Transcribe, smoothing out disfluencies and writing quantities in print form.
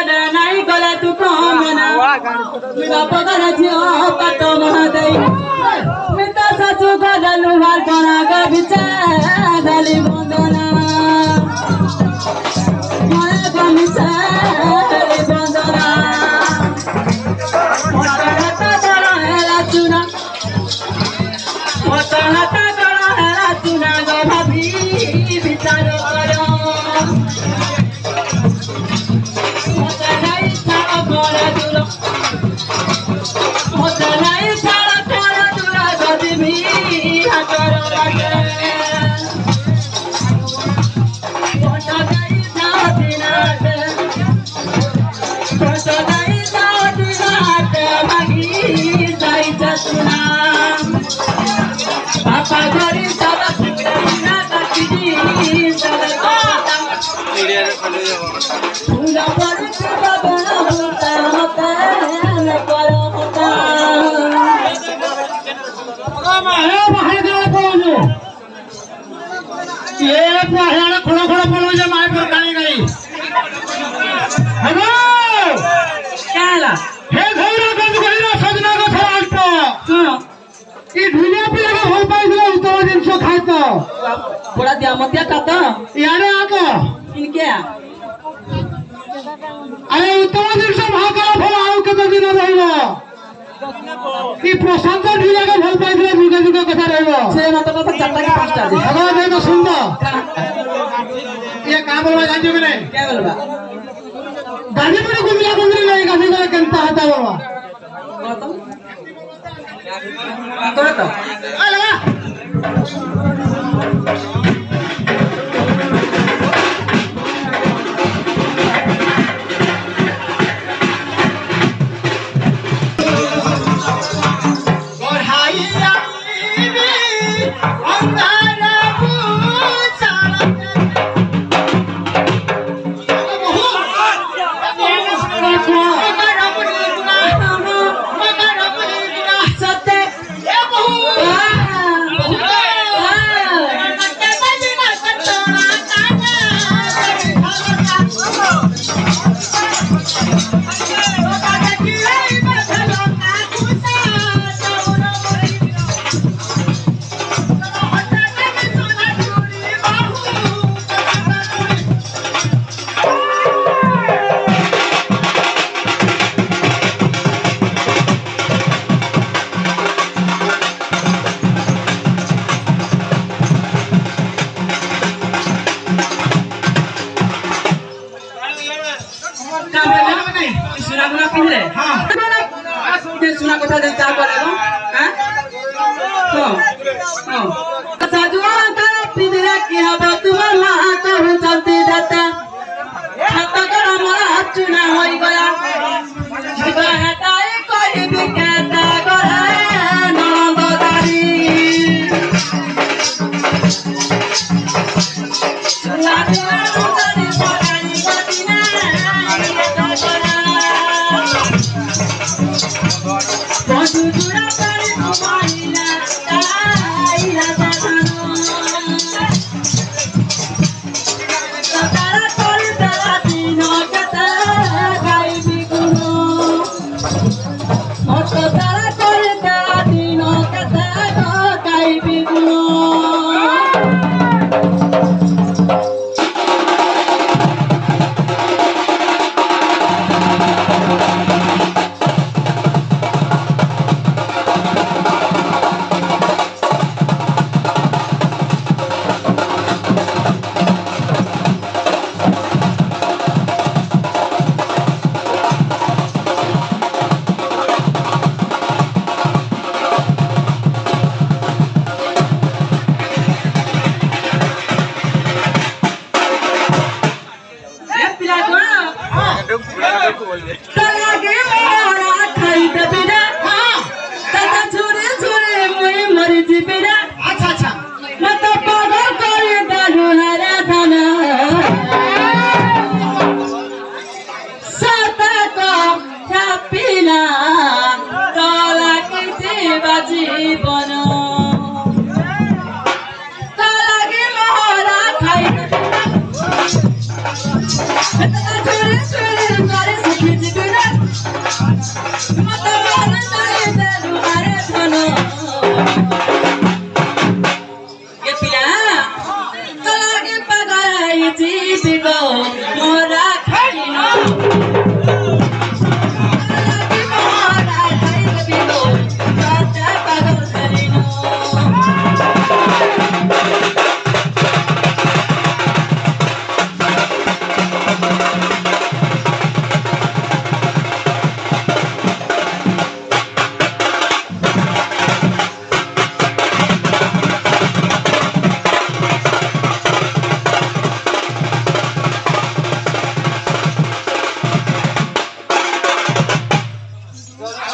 रे नहीं गला तू कमना मेरा पगर जियो पटो महादई मिता सचु गला लुहार बना ग बिचा डाली बंदना माया गमिचा डाली बंदना मोटा हाता दड़ा हेला चुना मोटा हाता दड़ा हेला चुना ग भाभी विचार करो मोटा नहीं छाड़ा गोरा दूर मोटा नहीं छाड़ा गोरा दूर गदी भी हाथर लागे मोटा नहीं जाती नाटे मोटा नहीं जाती नाटे भागी जाई जसुना पापा घरी सारा ना काटी सारा पूरा पर बना होता होता न करो होता बाहेर गेला कोण ये बाहेर खडो खडो बोलवजे माय पर काही काही हॅलो काला हे घोरा गज गहिरा सजना का थरालतो ई ढुलिया पिला का हो पाइला उतो दिन सो खातो थोड़ा दिया मत या काता यारे आको इनके अरे उतो दिन सो भागा फला आउ कत दिन रहिलो ई प्रशांत ढुलिया का भल पाइला जुगा जुगा कथा रहिलो से मतलब तो चारटा के पांचटा दे अगो दे तो सुन दो ये का बोलवा जानजो के नहीं क्या बोलबा गाड़ी पर घुमिया घुमरी नहीं गाड़ी में कंता हता बोलवा तो तो अरे सुना गुना पिनले हां के सुना कथा दे चा करेलो हां हां साजुआ का पिनले की हबो तुमर मां तो चलती जाता खाता कर हमारा चुना होई गया जीवा हटाए कोई भी कहता करे नंददारी सुना नंददारी परानी बदिना Bajudura pare kumarila taila tatano Tatara tol tara dino kata gai biguno Moto tara tol tara dino kata gai biguno Talage mora khai de bina tata chhure chhure moi mari jibina अच्छा अच्छा mata pagal kare dalu hara dhana sata ko chapila talage jiva jibana